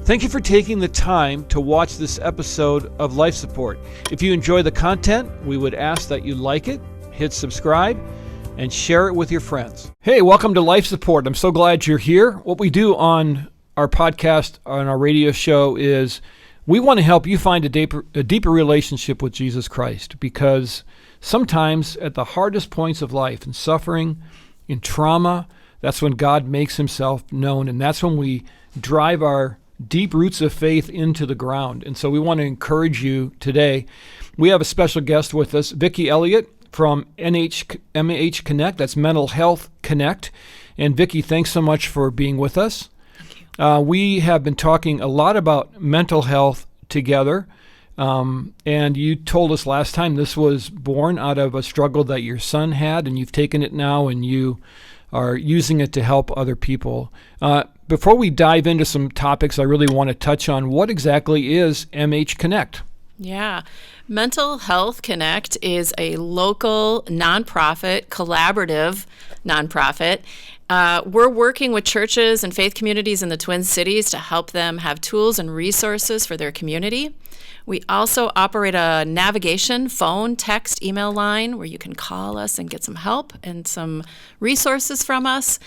Thank you for taking the time to watch this episode of Life Support. If you enjoy the content, we would ask that you like it, hit subscribe, and share it with your friends. Hey, welcome to Life Support. I'm so glad you're here. What we do on our podcast, on our radio show, is we want to help you find a deeper relationship with Jesus Christ, because sometimes at the hardest points of life, in suffering, in trauma, that's when God makes himself known, and that's when we drive our deep roots of faith into the ground. And so we want to encourage you today. We have a special guest with us, Vicki Elliott from MH Connect. That's Mental Health Connect. And Vicki, thanks so much for being with us. Thank you. We have been talking a lot about mental health together. And you told us last time this was born out of a struggle that your son had, and you've taken it now and you are using it to help other people. Before we dive into some topics, I really want to touch on what exactly is MH Connect. Yeah. Mental Health Connect is a local nonprofit, collaborative nonprofit. We're working with churches and faith communities in the Twin Cities to help them have tools and resources for their community. We also operate a navigation, phone, text, email line where you can call us and get some help and some resources from us.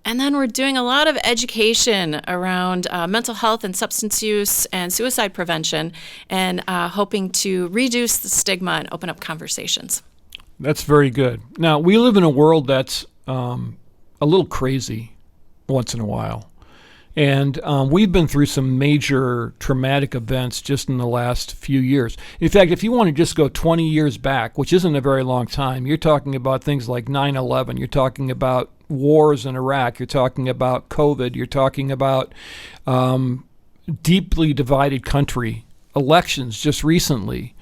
And then we're doing a lot of education around mental health and substance use and suicide prevention, and hoping to reduce the stigma and open up conversations. That's very good. Now, we live in a world that's a little crazy once in a while. And we've been through some major traumatic events just in the last few years. In fact, if you want to just go 20 years back, which isn't a very long time, you're talking about things like 9/11, you're talking about wars in Iraq, you're talking about COVID, you're talking about deeply divided country, elections just recently.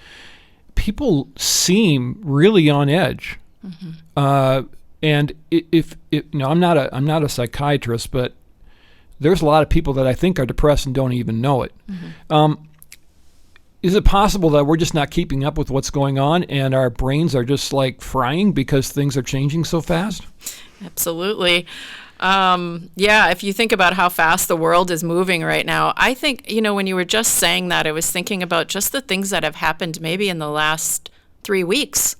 People seem really on edge. Mm-hmm. And if I'm not a psychiatrist, but there's a lot of people that I think are depressed and don't even know it. Mm-hmm. Is it possible that we're just not keeping up with what's going on and our brains are just like frying because things are changing so fast? Absolutely. If you think about how fast the world is moving right now, I think, when you were just saying that, I was thinking about just the things that have happened maybe in the last 3 weeks.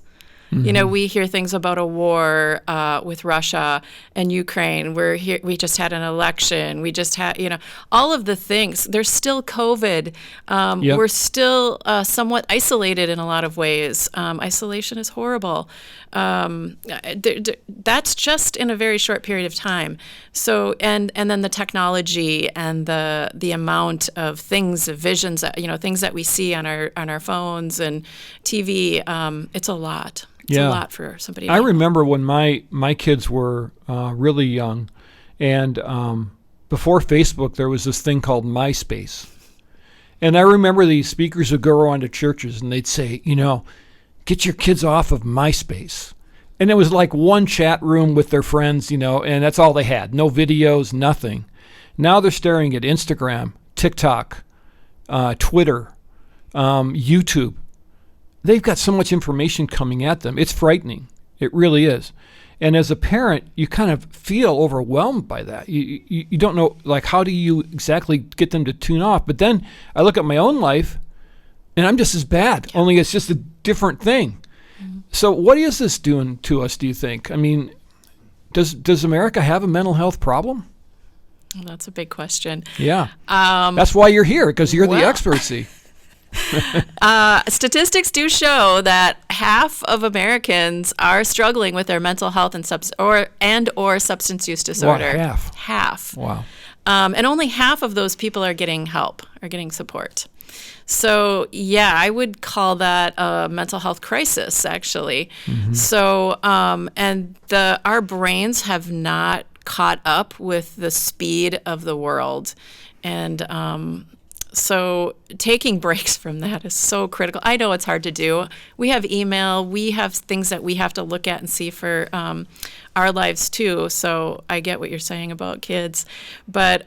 Mm-hmm. We hear things about a war with Russia and Ukraine. We just had an election. We just had, all of the things. There's still COVID. Yep. We're still somewhat isolated in a lot of ways. Isolation is horrible. That's just in a very short period of time. So, and then the technology and the amount of things, visions, things that we see on our phones and TV. It's a lot. It's a lot for somebody. I remember when my kids were really young, and before Facebook, there was this thing called MySpace. And I remember these speakers would go around to churches, and they'd say, get your kids off of MySpace. And it was like one chat room with their friends, and that's all they had. No videos, nothing. Now they're staring at Instagram, TikTok, Twitter, YouTube. They've got so much information coming at them. It's frightening. It really is. And as a parent, you kind of feel overwhelmed by that. You don't know, like, how do you exactly get them to tune off? But then I look at my own life, and I'm just as bad, only it's just a different thing. Mm-hmm. So what is this doing to us, do you think? I mean, does America have a mental health problem? Well, that's a big question. Yeah. That's why you're here, because you're the expert, see. Statistics do show that half of Americans are struggling with their mental health and substance use disorder. Wow, Half. Wow. And only half of those people are getting help, are getting support. So, I would call that a mental health crisis, actually. Mm-hmm. So, our brains have not caught up with the speed of the world. And so taking breaks from that is so critical. I know it's hard to do. We have email. We have things that we have to look at and see for our lives too. So I get what you're saying about kids. But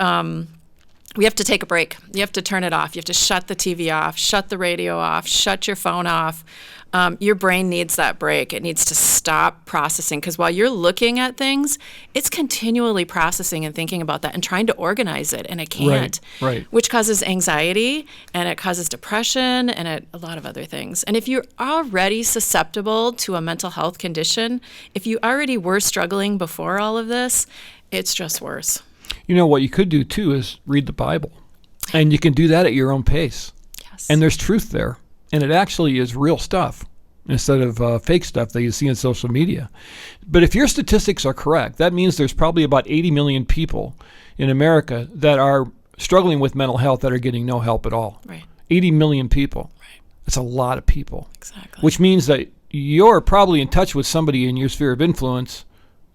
we have to take a break. You have to turn it off. You have to shut the TV off, shut the radio off, shut your phone off. Your brain needs that break. It needs to stop processing, because while you're looking at things, it's continually processing and thinking about that and trying to organize it, and it can't. Right. Which causes anxiety, and it causes depression, and a lot of other things. And if you're already susceptible to a mental health condition, if you already were struggling before all of this, it's just worse. You know, what you could do, too, is read the Bible. And you can do that at your own pace. Yes. And there's truth there. And it actually is real stuff instead of fake stuff that you see on social media. But if your statistics are correct, that means there's probably about 80 million people in America that are struggling with mental health that are getting no help at all. Right. 80 million people. Right. That's a lot of people. Exactly. Which means that you're probably in touch with somebody in your sphere of influence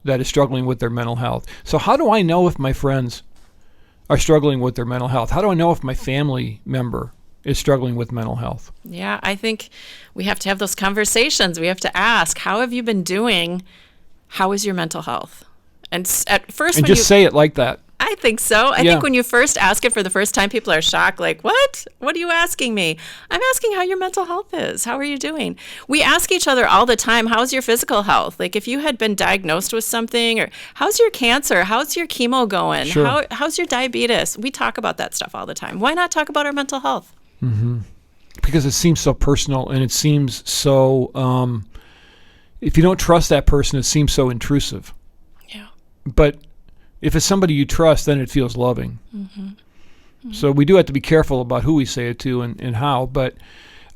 that is struggling with their mental health. So how do I know if my friends are struggling with their mental health? How do I know if my family member is struggling with mental health? Yeah, I think we have to have those conversations. We have to ask, how have you been doing? How is your mental health? And at first, And when just say it like that. I think so. I Yeah. think when you first ask it for the first time, people are shocked, like, what? What are you asking me? I'm asking how your mental health is. How are you doing? We ask each other all the time, how's your physical health? Like, if you had been diagnosed with something, or how's your cancer? How's your chemo going? Sure. How's your diabetes? We talk about that stuff all the time. Why not talk about our mental health? Because it seems so personal, and it seems so, if you don't trust that person, it seems so intrusive. Yeah. But if it's somebody you trust, then it feels loving. So we do have to be careful about who we say it to and how. But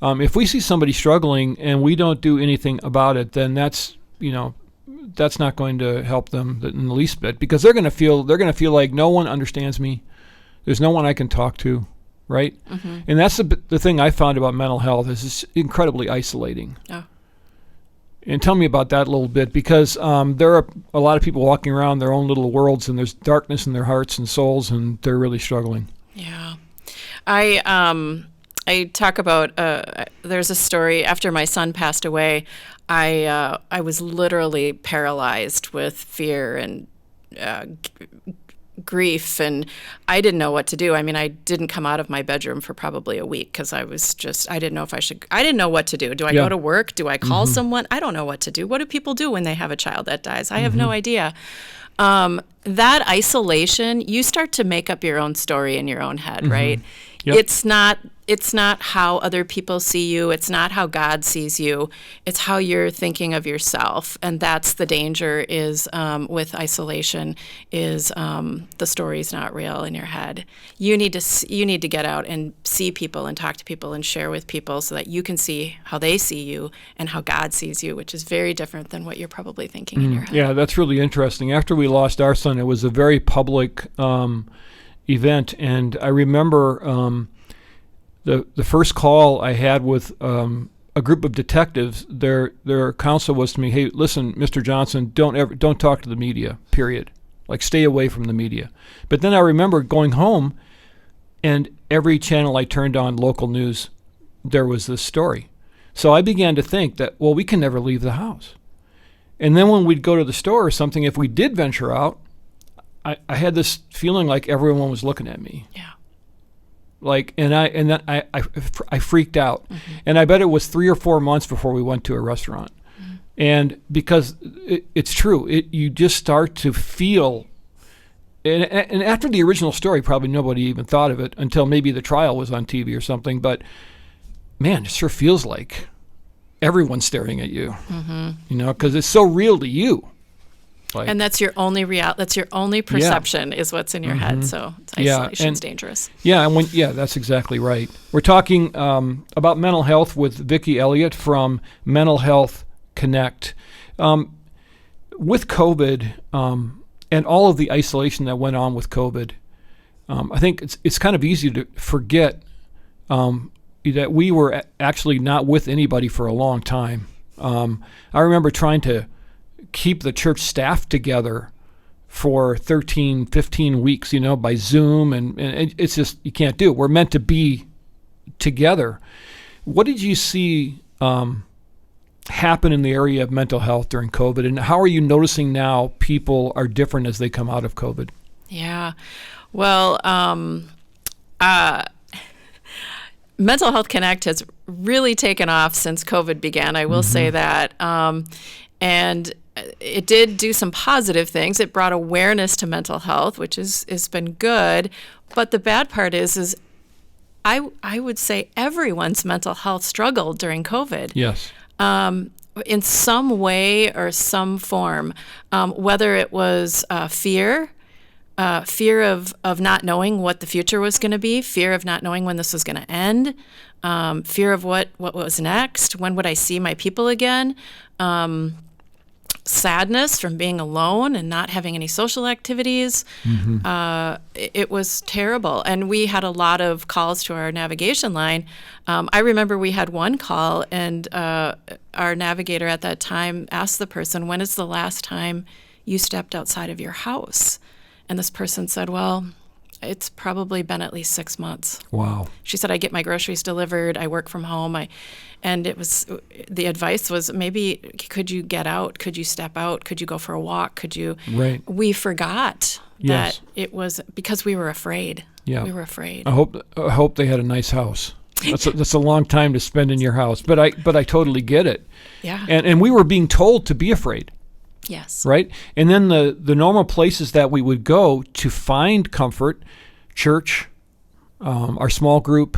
if we see somebody struggling and we don't do anything about it, then that's not going to help them in the least bit, because they're going to feel like no one understands me. There's no one I can talk to, right? And that's the thing I found about mental health is it's incredibly isolating. Oh. And tell me about that a little bit, because there are a lot of people walking around their own little worlds, and there's darkness in their hearts and souls, and they're really struggling. Yeah. I talk about, there's a story after my son passed away. I was literally paralyzed with fear and grief, and I didn't know what to do. I mean, I didn't come out of my bedroom for probably a week because I didn't know what to do. Do I go to work? Do I call someone? I don't know what to do. What do people do when they have a child that dies? I have no idea. That isolation, you start to make up your own story in your own head, right? Yep. It's not how other people see you. It's not how God sees you. It's how you're thinking of yourself. And that's the danger is with isolation is the story's not real in your head. You need to get out and see people and talk to people and share with people so that you can see how they see you and how God sees you, which is very different than what you're probably thinking in your head. Yeah, that's really interesting. After we lost our son, it was a very public event, and I remember the first call I had with a group of detectives. Their counsel was to me, "Hey, listen, Mr. Johnson, don't talk to the media. Period. Like, stay away from the media." But then I remember going home, and every channel I turned on, local news, there was this story. So I began to think that, well, we can never leave the house. And then when we'd go to the store or something, if we did venture out, I had this feeling like everyone was looking at me. Yeah. Like, and then I freaked out. And I bet it was 3 or 4 months before we went to a restaurant. And because it's true, you just start to feel, and after the original story, probably nobody even thought of it until maybe the trial was on TV or something. But man, it sure feels like everyone's staring at you, because it's so real to you. Like, And that's your only that's your only perception is what's in your head. So isolation's dangerous. Yeah, that's exactly right. We're talking about mental health with Vicki Elliott from Mental Health Connect. With COVID and all of the isolation that went on with COVID, I think it's kind of easy to forget that we were actually not with anybody for a long time. I remember trying to keep the church staff together for 13, 15 weeks, by Zoom, and it's just, you can't do it. We're meant to be together. What did you see happen in the area of mental health during COVID, and how are you noticing now people are different as they come out of COVID? Yeah. Well, Mental Health Connect has really taken off since COVID began. I will say that. And it did do some positive things. It brought awareness to mental health, which has been good. But the bad part is I would say everyone's mental health struggled during COVID. Yes. In some way or some form, whether it was fear of not knowing what the future was going to be, fear of not knowing when this was going to end, fear of what was next, when would I see my people again, sadness from being alone and not having any social activities. It was terrible. And we had a lot of calls to our navigation line. I remember we had one call, and our navigator at that time asked the person, when is the last time you stepped outside of your house? And this person said, well, it's probably been at least 6 months. Wow. She said, I get my groceries delivered. I work from home. And the advice was, maybe could you get out? Could you step out? Could you go for a walk? Could you? Right. We forgot Yes. that it was because we were afraid. Yeah. We were afraid. I hope they had a nice house. That's a long time to spend in your house. But I totally get it. Yeah. And we were being told to be afraid. Yes. Right? And then the normal places that we would go to find comfort, church, our small group,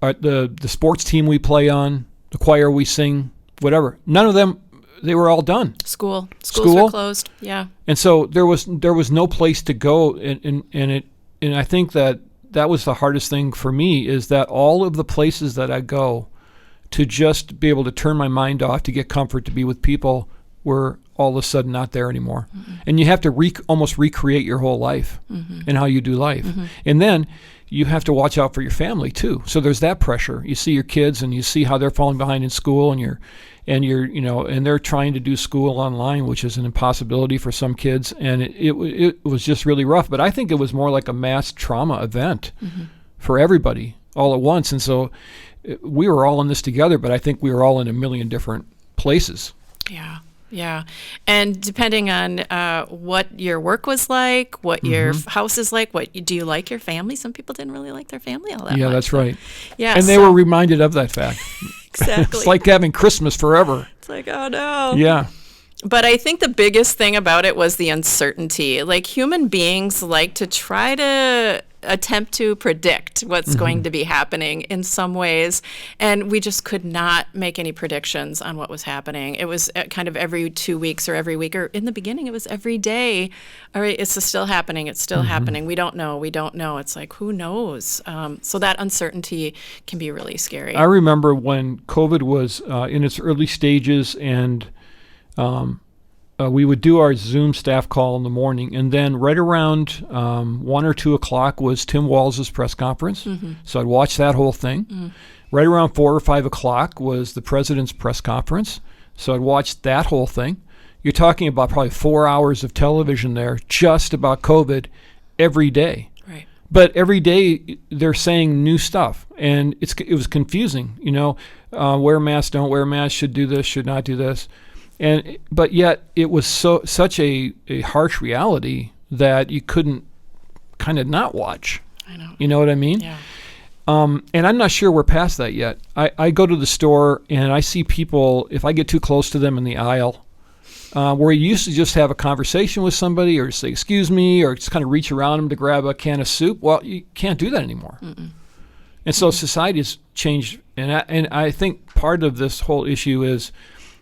the sports team we play on, the choir we sing, whatever. None of them, they were all done. Schools School? were closed. Yeah. And so there was no place to go, and I think that was the hardest thing for me, is that all of the places that I go to just be able to turn my mind off, to get comfort, to be with people, were all of a sudden not there anymore. And you have to almost recreate your whole life and how you do life. And then you have to watch out for your family too. So there's that pressure. You see your kids and you see how they're falling behind in school, and they're trying to do school online, which is an impossibility for some kids. And it was just really rough. But I think it was more like a mass trauma event for everybody all at once. And so we were all in this together, but I think we were all in a million different places. Yeah. Yeah. And depending on what your work was like, what your house is like, do you like your family? Some people didn't really like their family all that much. Yeah, that's right. Yeah. And they were reminded of that fact. Exactly. It's like having Christmas forever. It's like, oh no. Yeah. But I think the biggest thing about it was the uncertainty. Like, human beings like to try to attempt to predict what's going to be happening in some ways, and we just could not make any predictions on what was happening. It was kind of every 2 weeks or every week, or in the beginning it was every day. All right, it's still happening. It's still happening. We don't know. It's like, who knows? So that uncertainty can be really scary. I remember when COVID was in its early stages, and we would do our Zoom staff call in the morning, and then right around 1 or 2 o'clock was Tim Walz's press conference. So I'd watch that whole thing. Right around 4 or 5 o'clock was the president's press conference. So I'd watch that whole thing. You're talking about probably 4 hours of television there just about COVID every day. Right. But every day they're saying new stuff, and it was confusing. Wear a mask, don't wear a mask, should do this, should not do this. But yet it was such a harsh reality that you couldn't kind of not watch. I know. You know what I mean? Yeah. And I'm not sure we're past that yet. I go to the store and I see people, if I get too close to them in the aisle, where you used to just have a conversation with somebody or say, excuse me, or just kind of reach around them to grab a can of soup. Well, you can't do that anymore. And so society has changed. And I think part of this whole issue is,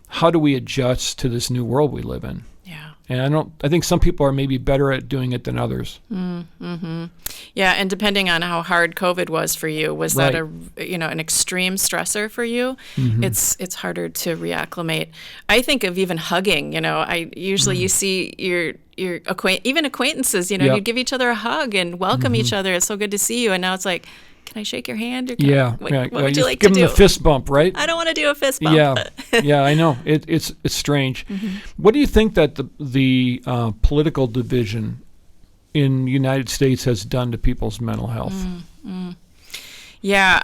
how do we adjust to this new world we live in? Yeah. And I think some people are maybe better at doing it than others. Yeah, and depending on how hard COVID was for you, was Right. that an extreme stressor for you? It's harder to reacclimate. I think of even hugging. I usually you see your even acquaintances. Yep. You give each other a hug and welcome each other. It's so good to see you. And now it's like, can I shake your hand? Or what would you like to give do? them the fist bump, right? I don't want to do a fist bump. Yeah, I know. It's strange. What do you think that the political division in the United States has done to people's mental health? Yeah,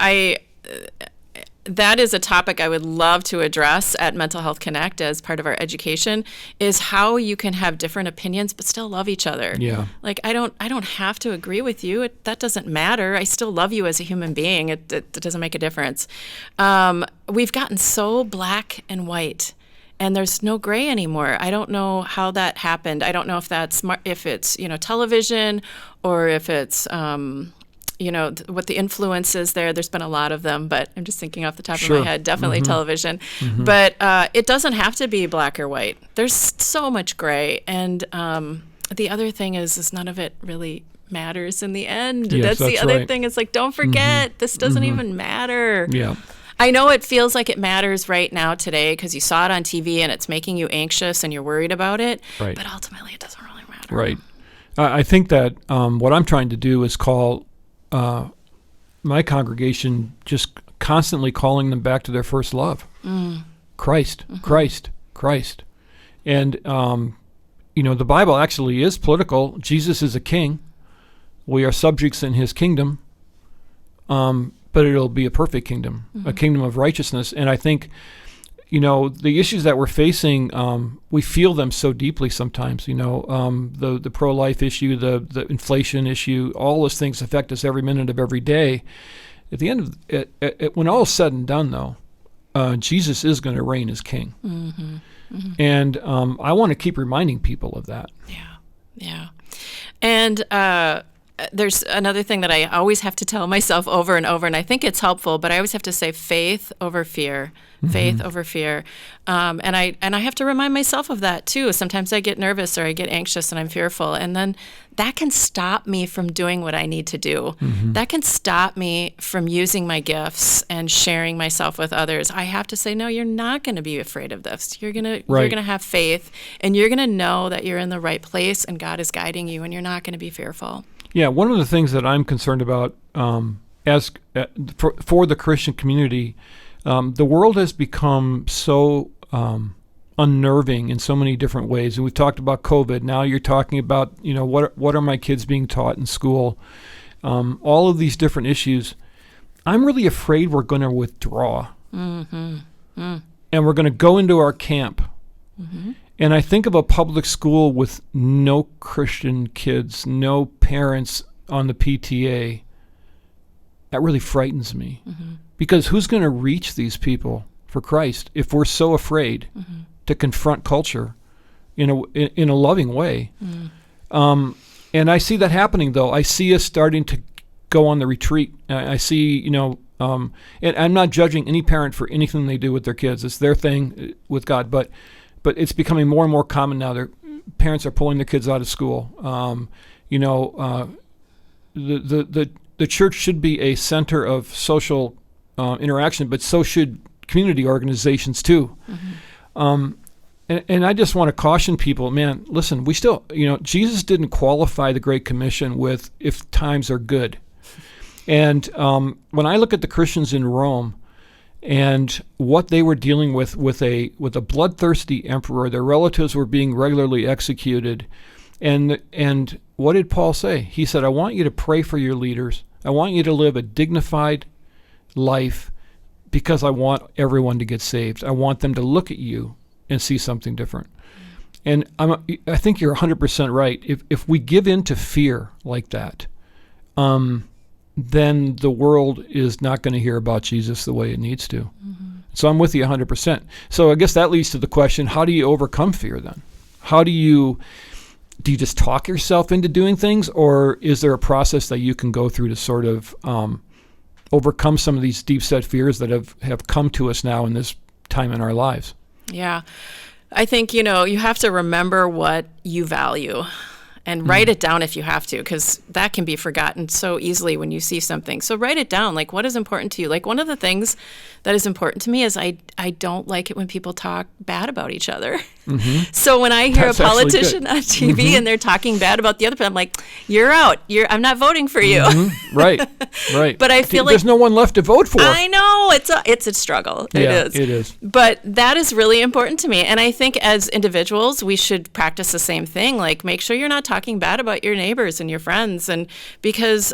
that is a topic I would love to address at Mental Health Connect as part of our education, is how you can have different opinions but still love each other. Yeah. Like I don't have to agree with you. That doesn't matter. I still love you as a human being. It doesn't make a difference. We've gotten so black and white, and there's no gray anymore. I don't know how that happened. I don't know if it's television, or if it's what the influence is there. There's been a lot of them, but I'm just thinking off the top of my head, definitely television. But it doesn't have to be black or white. There's so much gray. And the other thing is none of it really matters in the end. Yes, that's the that's other right. thing. It's like, don't forget, this doesn't even matter. Yeah. I know it feels like it matters right now today because you saw it on TV and it's making you anxious and you're worried about it. Right. But ultimately, it doesn't really matter. Right. I think that what I'm trying to do is call my congregation, just constantly calling them back to their first love. Christ, Christ, Christ. And, the Bible actually is political. Jesus is a king. We are subjects in his kingdom, but it'll be a perfect kingdom, a kingdom of righteousness. And I think, the issues that we're facing, we feel them so deeply sometimes, the pro-life issue, the inflation issue, all those things affect us every minute of every day. At the end of it, when all is said and done, though, Jesus is going to reign as king. And I want to keep reminding people of that. Yeah. And there's another thing that I always have to tell myself over and over, and I think it's helpful, but I always have to say faith over fear. Faith over fear. And I have to remind myself of that too. Sometimes I get nervous or I get anxious and I'm fearful. And then that can stop me from doing what I need to do. That can stop me from using my gifts and sharing myself with others. I have to say, no, you're not going to be afraid of this. You're going to have faith, and you're going to know that you're in the right place and God is guiding you, and you're not going to be fearful. Yeah, one of the things that I'm concerned about for the Christian community, the world has become so unnerving in so many different ways. And we've talked about COVID. Now you're talking about, what are my kids being taught in school? All of these different issues. I'm really afraid we're going to withdraw. And we're going to go into our camp. And I think of a public school with no Christian kids, no parents on the PTA. That really frightens me. Because who's going to reach these people for Christ if we're so afraid to confront culture in a loving way? And I see that happening, though. I see us starting to go on the retreat. I see, and I'm not judging any parent for anything they do with their kids. It's their thing with God. But it's becoming more and more common now. Their parents are pulling their kids out of school. The church should be a center of social interaction, but so should community organizations too. And I just want to caution people, man, listen, we still, Jesus didn't qualify the Great Commission with if times are good. And when I look at the Christians in Rome and what they were dealing with a bloodthirsty emperor, their relatives were being regularly executed. And what did Paul say? He said, I want you to pray for your leaders. I want you to live a dignified life because I want everyone to get saved. I want them to look at you and see something different. And I think you're 100% right. If we give in to fear like that, then the world is not going to hear about Jesus the way it needs to. So I'm with you 100%. So I guess that leads to the question, how do you overcome fear then? Do you just talk yourself into doing things, or is there a process that you can go through to sort of overcome some of these deep-set fears that have come to us now in this time in our lives? Yeah. I think, you have to remember what you value and write it down if you have to, because that can be forgotten so easily when you see something. So write it down. Like, what is important to you? Like, one of the things that is important to me is I don't like it when people talk bad about each other. So when I hear That's a politician on TV and they're talking bad about the other person, I'm like, you're out. I'm not voting for you. Right. But I feel like there's no one left to vote for. I know it's a struggle. Yeah, it it is. But that is really important to me. And I think as individuals, we should practice the same thing. Like, make sure you're not talking bad about your neighbors and your friends. And because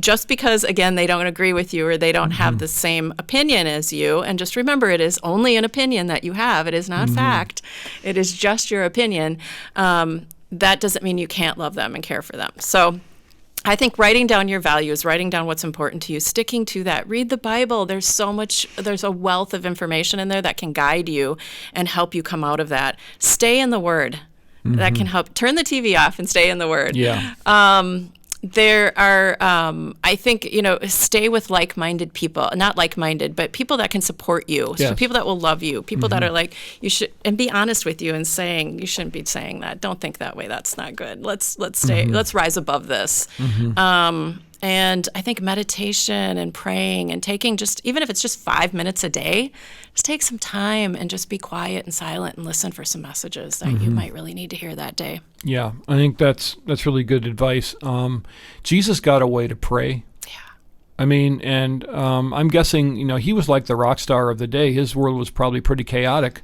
just because, again, they don't agree with you or they don't have the same opinion as you. And just remember, it is only an opinion that you have. It is not fact. It is just your opinion. That doesn't mean you can't love them and care for them. So I think writing down your values, writing down what's important to you, sticking to that. Read the Bible. There's a wealth of information in there that can guide you and help you come out of that. Stay in the Word. That can help. Turn the TV off and stay in the Word. Yeah. There are, I think, stay with like-minded people, not like-minded, but people that can support you. Yes. So people that will love you, people that are like, you should, and be honest with you and saying, you shouldn't be saying that. Don't think that way. That's not good. Let's let's rise above this. And I think meditation and praying and taking even if it's just 5 minutes a day, just take some time and just be quiet and silent and listen for some messages that you might really need to hear that day. Yeah, I think that's really good advice. Jesus got a way to pray. Yeah. I mean, and I'm guessing, he was like the rock star of the day. His world was probably pretty chaotic.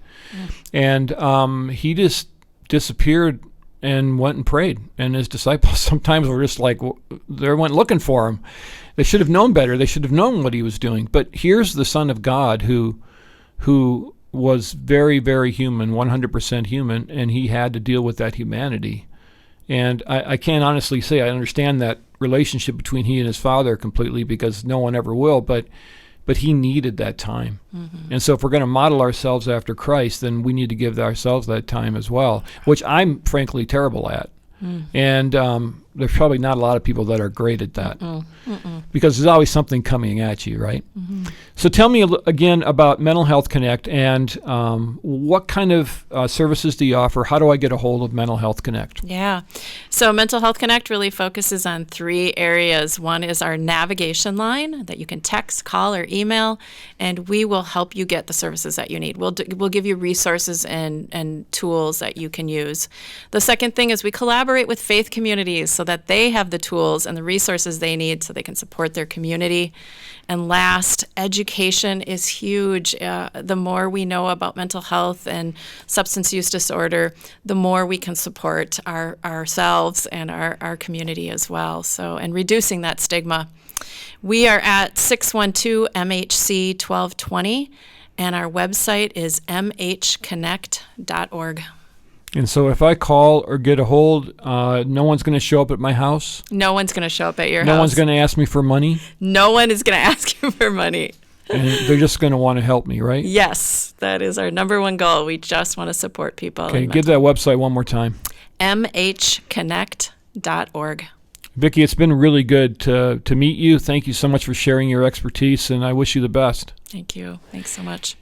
And he just disappeared and went and prayed. And his disciples sometimes were just like, they went looking for him. They should have known better. They should have known what he was doing. But here's the Son of God who was very, very human, 100% human, and he had to deal with that humanity. And I can't honestly say I understand that relationship between he and his Father completely, because no one ever will, but he needed that time. And so if we're going to model ourselves after Christ, then we need to give ourselves that time as well, which I'm frankly terrible at. And there's probably not a lot of people that are great at that, because there's always something coming at you, right? So tell me again about Mental Health Connect, and what kind of services do you offer? How do I get a hold of Mental Health Connect? Yeah. So Mental Health Connect really focuses on 3 areas. One is our navigation line that you can text, call, or email, and we will help you get the services that you need. We'll give you resources and tools that you can use. The second thing is we collaborate with faith communities so that they have the tools and the resources they need so they can support their community. And last, education is huge. The more we know about mental health and substance use disorder, the more we can support ourselves and our community as well. So, and reducing that stigma. We are at 612-MHC-1220, and our website is mhconnect.org. And so if I call or get a hold, no one's going to show up at my house? No one's going to show up at your house. No one's going to ask me for money? No one is going to ask you for money. And they're just going to want to help me, right? Yes, that is our number one goal. We just want to support people. Okay, give that website one more time. mhconnect.org. Vicki, it's been really good to meet you. Thank you so much for sharing your expertise, and I wish you the best. Thank you. Thanks so much.